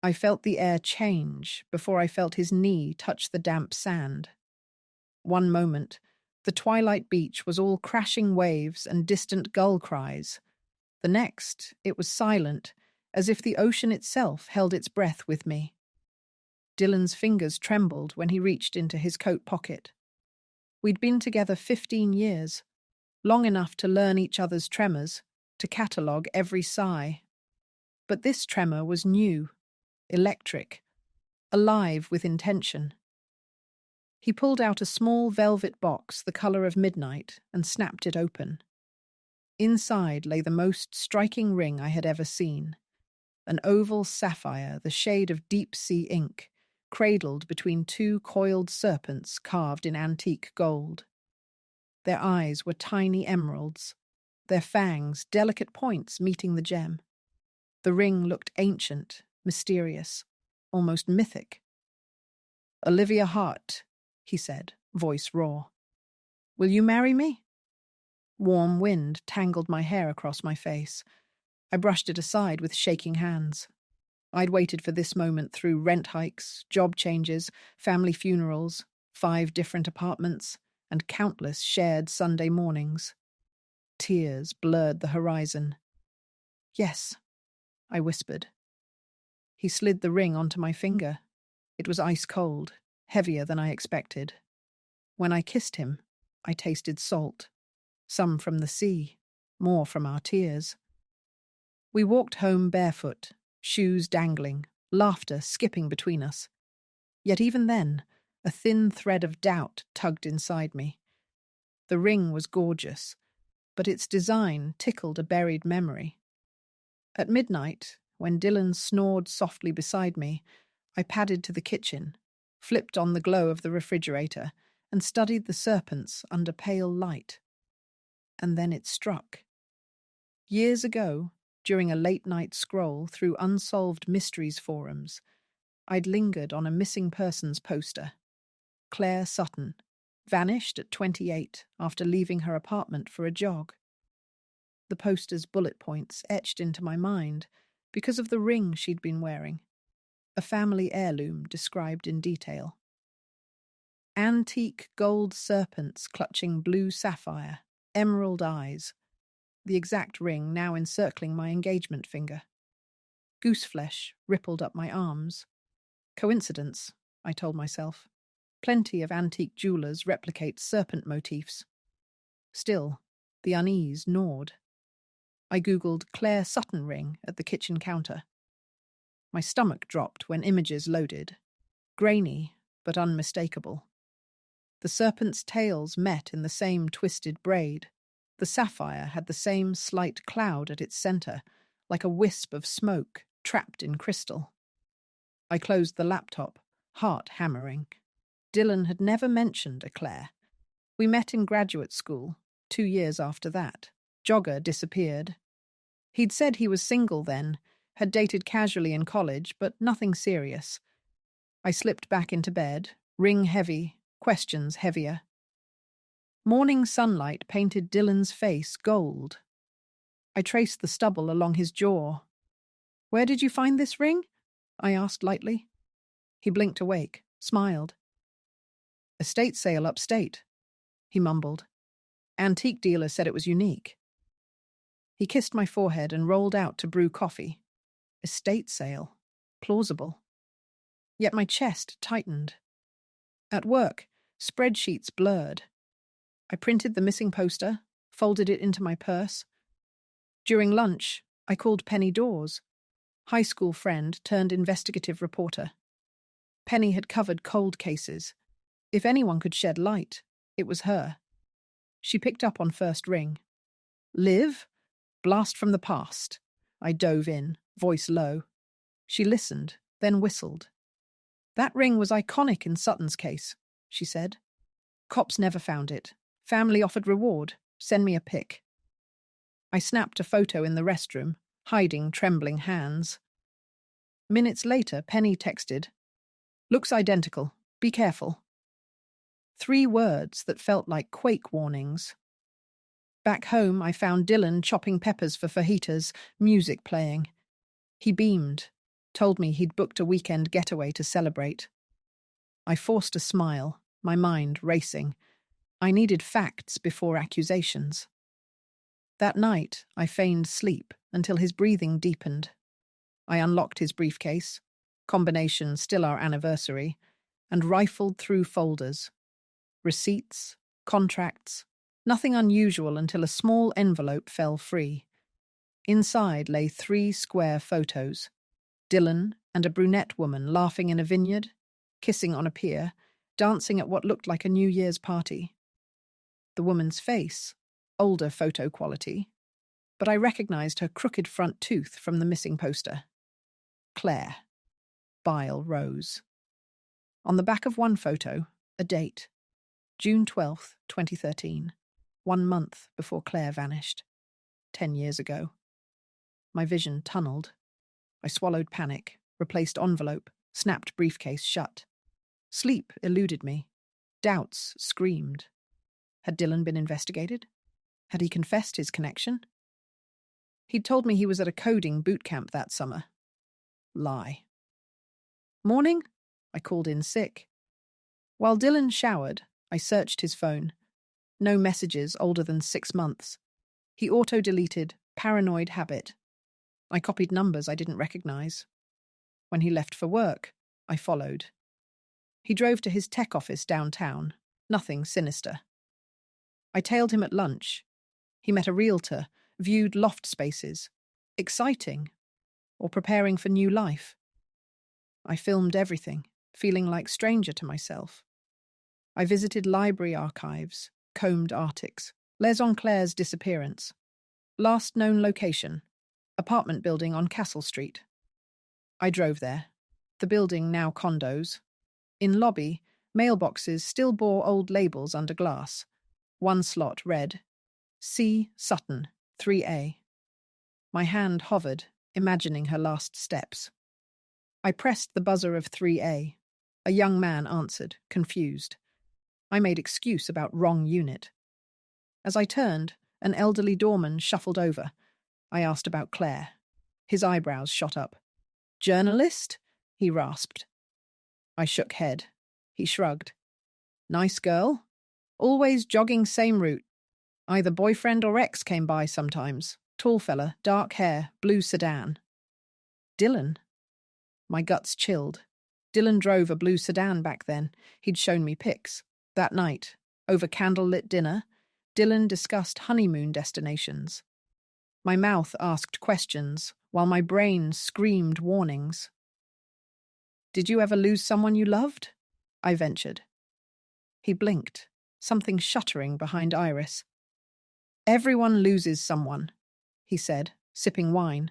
I felt the air change before I felt his knee touch the damp sand. One moment, the twilight beach was all crashing waves and distant gull cries. The next, it was silent, as if the ocean itself held its breath with me. Dylan's fingers trembled when he reached into his coat pocket. We'd been together 15 years, long enough to learn each other's tremors, to catalogue every sigh. But this tremor was new, electric, alive with intention. He pulled out a small velvet box the colour of midnight and snapped it open. Inside lay the most striking ring I had ever seen, an oval sapphire the shade of deep-sea ink, cradled between two coiled serpents carved in antique gold. Their eyes were tiny emeralds, their fangs delicate points meeting the gem. The ring looked ancient, mysterious, almost mythic. "Olivia Hart," he said, voice raw. "Will you marry me?" Warm wind tangled my hair across my face. I brushed it aside with shaking hands. I'd waited for this moment through rent hikes, job changes, family funerals, 5 different apartments, and countless shared Sunday mornings. Tears blurred the horizon. "Yes," I whispered. He slid the ring onto my finger. It was ice cold, heavier than I expected. When I kissed him, I tasted salt. Some from the sea, more from our tears. We walked home barefoot, shoes dangling, laughter skipping between us. Yet even then, a thin thread of doubt tugged inside me. The ring was gorgeous, but its design tickled a buried memory. At midnight, when Dylan snored softly beside me, I padded to the kitchen, flipped on the glow of the refrigerator, and studied the serpents under pale light. And then it struck. Years ago, during a late-night scroll through unsolved mysteries forums, I'd lingered on a missing persons poster. Claire Sutton, vanished at 28 after leaving her apartment for a jog. The poster's bullet points etched into my mind because of the ring she'd been wearing, a family heirloom described in detail. Antique gold serpents clutching blue sapphire, emerald eyes, the exact ring now encircling my engagement finger. Gooseflesh rippled up my arms. Coincidence, I told myself. Plenty of antique jewelers replicate serpent motifs. Still, the unease gnawed. I googled Claire Sutton ring at the kitchen counter. My stomach dropped when images loaded. Grainy, but unmistakable. The serpent's tails met in the same twisted braid. The sapphire had the same slight cloud at its center, like a wisp of smoke trapped in crystal. I closed the laptop, heart hammering. Dylan had never mentioned a Claire. We met in graduate school, 2 years after that. Jogger disappeared. He'd said he was single then, had dated casually in college, but nothing serious. I slipped back into bed, ring heavy, questions heavier. Morning sunlight painted Dylan's face gold. I traced the stubble along his jaw. "Where did you find this ring?" I asked lightly. He blinked awake, smiled. "Estate sale upstate," he mumbled. "Antique dealer said it was unique." He kissed my forehead and rolled out to brew coffee. Estate sale. Plausible. Yet my chest tightened. At work, spreadsheets blurred. I printed the missing poster, folded it into my purse. During lunch, I called Penny Dawes, high school friend turned investigative reporter. Penny had covered cold cases. If anyone could shed light, it was her. She picked up on first ring. "Liv? Blast from the past." I dove in, voice low. She listened, then whistled. "That ring was iconic in Sutton's case," she said. "Cops never found it. Family offered reward. Send me a pic." I snapped a photo in the restroom, hiding trembling hands. Minutes later, Penny texted, "Looks identical. Be careful." 3 words that felt like quake warnings. Back home, I found Dylan chopping peppers for fajitas, music playing. He beamed. Told me he'd booked a weekend getaway to celebrate. I forced a smile, my mind racing. I needed facts before accusations. That night, I feigned sleep until his breathing deepened. I unlocked his briefcase, combination still our anniversary, and rifled through folders. Receipts, contracts, nothing unusual until a small envelope fell free. Inside lay 3 square photos. Dylan and a brunette woman laughing in a vineyard, kissing on a pier, dancing at what looked like a New Year's party. The woman's face, older photo quality, but I recognized her crooked front tooth from the missing poster. Claire. Bile rose. On the back of one photo, a date. June 12th, 2013. 1 month before Claire vanished. 10 years ago. My vision tunneled. I swallowed panic, replaced envelope, snapped briefcase shut. Sleep eluded me. Doubts screamed. Had Dylan been investigated? Had he confessed his connection? He'd told me he was at a coding boot camp that summer. Lie. Morning? I called in sick. While Dylan showered, I searched his phone. No messages older than 6 months. He auto-deleted paranoid habit. I copied numbers I didn't recognize. When he left for work, I followed. He drove to his tech office downtown. Nothing sinister. I tailed him at lunch. He met a realtor, viewed loft spaces. Exciting. Or preparing for new life. I filmed everything, feeling like stranger to myself. I visited library archives, combed artics. Les Claire's disappearance. Last known location. Apartment building on Castle Street. I drove there. The building now condos. In lobby, mailboxes still bore old labels under glass. One slot read, C. Sutton, 3A. My hand hovered, imagining her last steps. I pressed the buzzer of 3A. A young man answered, confused. I made excuse about wrong unit. As I turned, an elderly doorman shuffled over. I asked about Claire. His eyebrows shot up. Journalist? He rasped. I shook head. He shrugged. Nice girl. Always jogging same route. Either boyfriend or ex came by sometimes. Tall fella, dark hair, blue sedan. Dylan? My guts chilled. Dylan drove a blue sedan back then. He'd shown me pics. That night, over candlelit dinner, Dylan discussed honeymoon destinations. My mouth asked questions, while my brain screamed warnings. Did you ever lose someone you loved? I ventured. He blinked, something shuddering behind iris. Everyone loses someone, he said, sipping wine.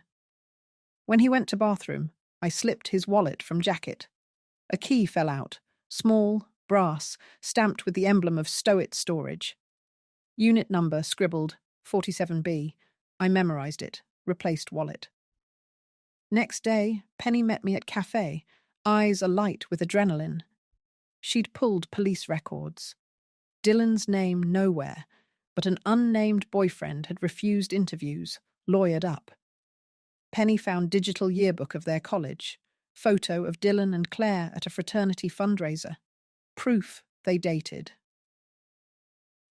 When he went to bathroom, I slipped his wallet from jacket. A key fell out, small, brass, stamped with the emblem of Stowit Storage. Unit number scribbled, 47B. I memorized it, replaced wallet. Next day, Penny met me at cafe, eyes alight with adrenaline. She'd pulled police records. Dylan's name nowhere, but an unnamed boyfriend had refused interviews, lawyered up. Penny found digital yearbook of their college, photo of Dylan and Claire at a fraternity fundraiser. Proof they dated.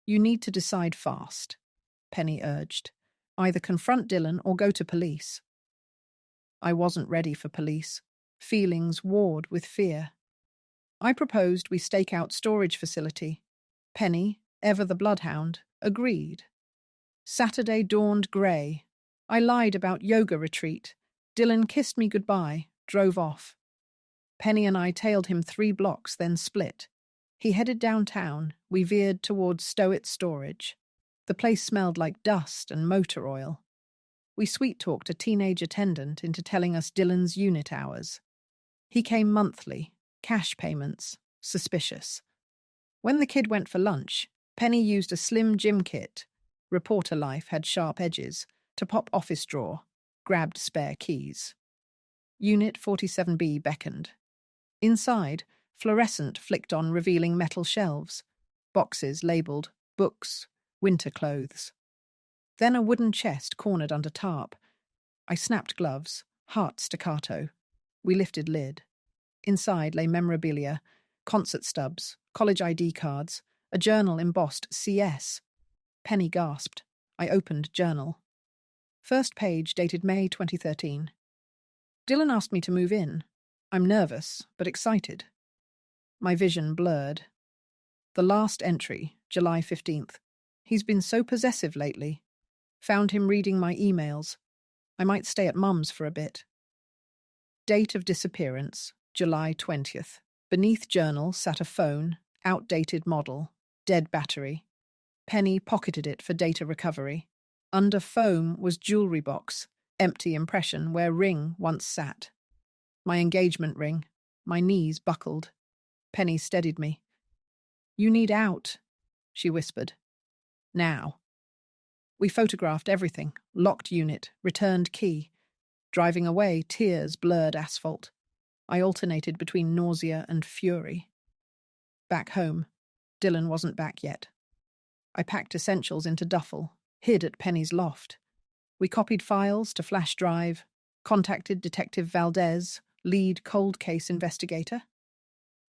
You need to decide fast, Penny urged. Either confront Dylan or go to police. I wasn't ready for police. Feelings warred with fear. I proposed we stake out storage facility. Penny, ever the bloodhound, agreed. Saturday dawned grey. I lied about yoga retreat. Dylan kissed me goodbye, drove off. Penny and I tailed him 3 blocks, then split. He headed downtown. We veered towards Stowit Storage. The place smelled like dust and motor oil. We sweet-talked a teenage attendant into telling us Dylan's unit hours. He came monthly, cash payments, suspicious. When the kid went for lunch, Penny used a slim gym kit. Reporter life had sharp edges. To pop office drawer, grabbed spare keys. Unit 47B beckoned. Inside, fluorescent flicked on, revealing metal shelves. Boxes labelled books, winter clothes. Then a wooden chest cornered under tarp. I snapped gloves, heart staccato. We lifted lid. Inside lay memorabilia, concert stubs, college ID cards, a journal embossed CS. Penny gasped. I opened journal. First page dated May 2013. Dylan asked me to move in. I'm nervous, but excited. My vision blurred. The last entry, July 15th. He's been so possessive lately. Found him reading my emails. I might stay at Mum's for a bit. Date of disappearance, July 20th. Beneath journal sat a phone, outdated model, dead battery. Penny pocketed it for data recovery. Under foam was jewelry box, empty impression where ring once sat. My engagement ring. My knees buckled. Penny steadied me. You need out, she whispered. Now. We photographed everything, locked unit, returned key. Driving away, tears blurred asphalt. I alternated between nausea and fury. Back home, Dylan wasn't back yet. I packed essentials into duffel, hid at Penny's loft. We copied files to flash drive, contacted Detective Valdez, lead cold case investigator.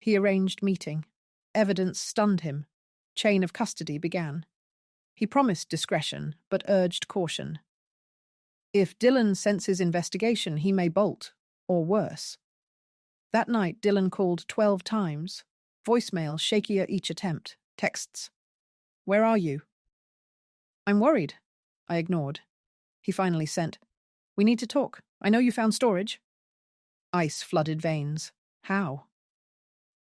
He arranged meeting. Evidence stunned him. Chain of custody began. He promised discretion, but urged caution. If Dylan senses investigation, he may bolt, or worse. That night, Dylan called 12 times. Voicemail shakier each attempt. Texts. Where are you? I'm worried. I ignored. He finally sent. We need to talk. I know you found storage. Ice flooded veins. How?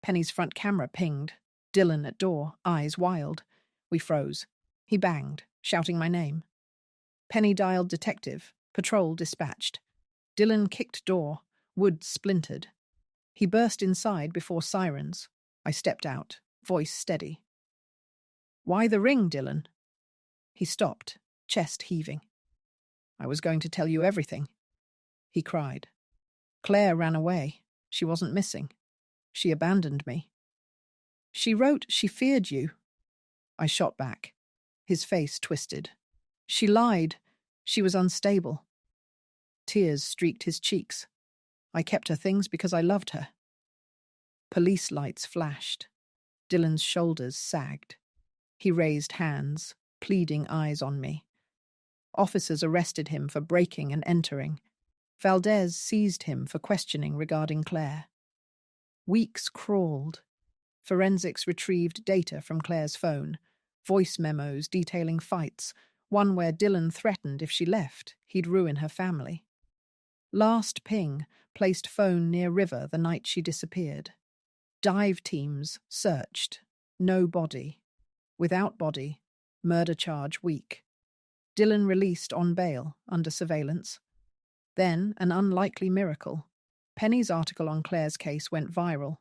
Penny's front camera pinged. Dylan at door, eyes wild. We froze. He banged, shouting my name. Penny dialed detective. Patrol dispatched. Dylan kicked door. Wood splintered. He burst inside before sirens. I stepped out, voice steady. Why the ring, Dylan? He stopped, chest heaving. I was going to tell you everything. He cried. Claire ran away. She wasn't missing. She abandoned me. She wrote she feared you. I shot back. His face twisted. She lied. She was unstable. Tears streaked his cheeks. I kept her things because I loved her. Police lights flashed. Dylan's shoulders sagged. He raised hands, pleading eyes on me. Officers arrested him for breaking and entering. Valdez seized him for questioning regarding Claire. Weeks crawled. Forensics retrieved data from Claire's phone, voice memos detailing fights, one where Dylan threatened if she left, he'd ruin her family. Last ping placed phone near river the night she disappeared. Dive teams searched. No body. Without body. Murder charge weak. Dylan released on bail under surveillance. Then, an unlikely miracle. Penny's article on Claire's case went viral.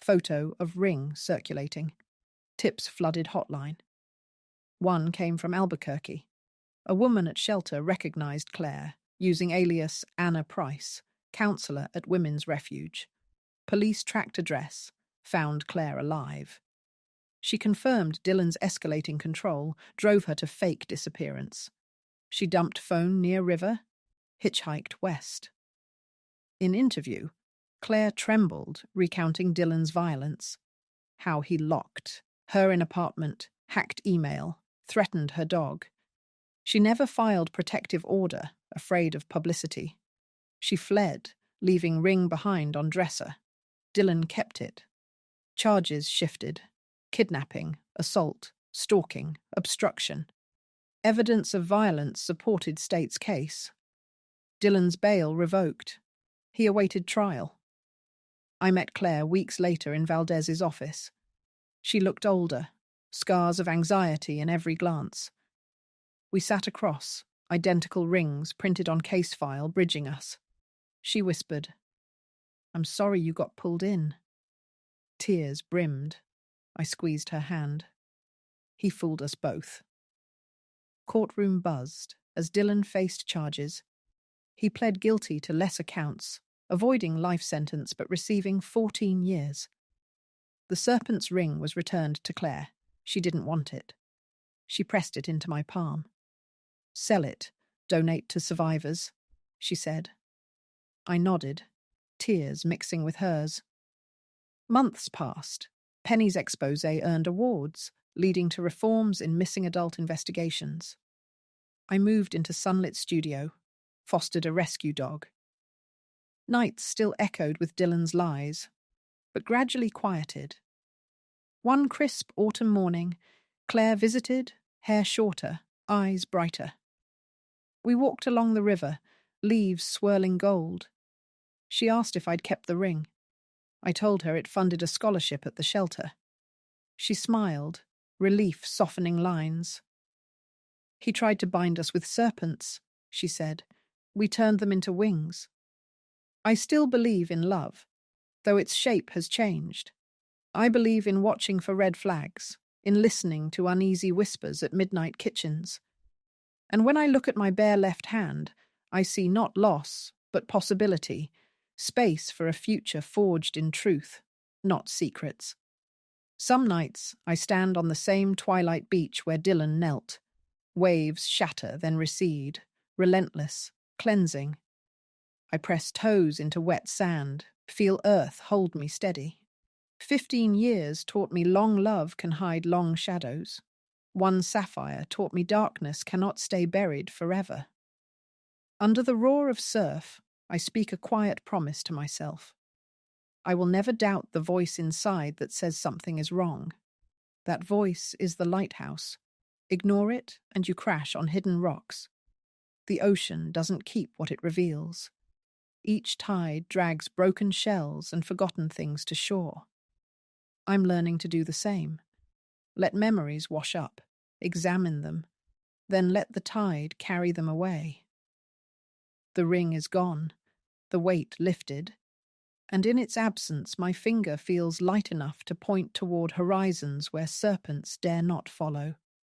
Photo of ring circulating. Tips flooded hotline. One came from Albuquerque. A woman at shelter recognized Claire, using alias Anna Price, counselor at Women's Refuge. Police tracked address, found Claire alive. She confirmed Dylan's escalating control drove her to fake disappearance. She dumped phone near river, hitchhiked west. In interview, Claire trembled, recounting Dylan's violence. How he locked her in apartment, hacked email, threatened her dog. She never filed protective order, afraid of publicity. She fled, leaving ring behind on dresser. Dylan kept it. Charges shifted. Kidnapping, assault, stalking, obstruction. Evidence of violence supported state's case. Dylan's bail revoked. He awaited trial. I met Claire weeks later in Valdez's office. She looked older, scars of anxiety in every glance. We sat across, identical rings printed on case file bridging us. She whispered, "I'm sorry you got pulled in." Tears brimmed. I squeezed her hand. He fooled us both. Courtroom buzzed as Dylan faced charges. He pled guilty to lesser counts, avoiding life sentence but receiving 14 years. The serpent's ring was returned to Claire. She didn't want it. She pressed it into my palm. "Sell it, donate to survivors," she said. I nodded. tears mixing with hers. Months passed. Penny's expose earned awards, leading to reforms in missing adult investigations. I moved into sunlit studio, fostered a rescue dog. Nights still echoed with Dylan's lies, but gradually quieted. One crisp autumn morning, Claire visited, hair shorter, eyes brighter. We walked along the river, leaves swirling gold. She asked if I'd kept the ring. I told her it funded a scholarship at the shelter. She smiled, relief softening lines. He tried to bind us with serpents, she said. We turned them into wings. I still believe in love, though its shape has changed. I believe in watching for red flags, in listening to uneasy whispers at midnight kitchens. And when I look at my bare left hand, I see not loss, but possibility, space for a future forged in truth, not secrets. Some nights I stand on the same twilight beach where Dylan knelt. Waves shatter, then recede, relentless, cleansing. I press toes into wet sand, feel earth hold me steady. 15 years taught me long love can hide long shadows. One sapphire taught me darkness cannot stay buried forever. Under the roar of surf, I speak a quiet promise to myself. I will never doubt the voice inside that says something is wrong. That voice is the lighthouse. Ignore it, and you crash on hidden rocks. The ocean doesn't keep what it reveals. Each tide drags broken shells and forgotten things to shore. I'm learning to do the same. Let memories wash up, examine them, then let the tide carry them away. The ring is gone, the weight lifted, and in its absence my finger feels light enough to point toward horizons where serpents dare not follow.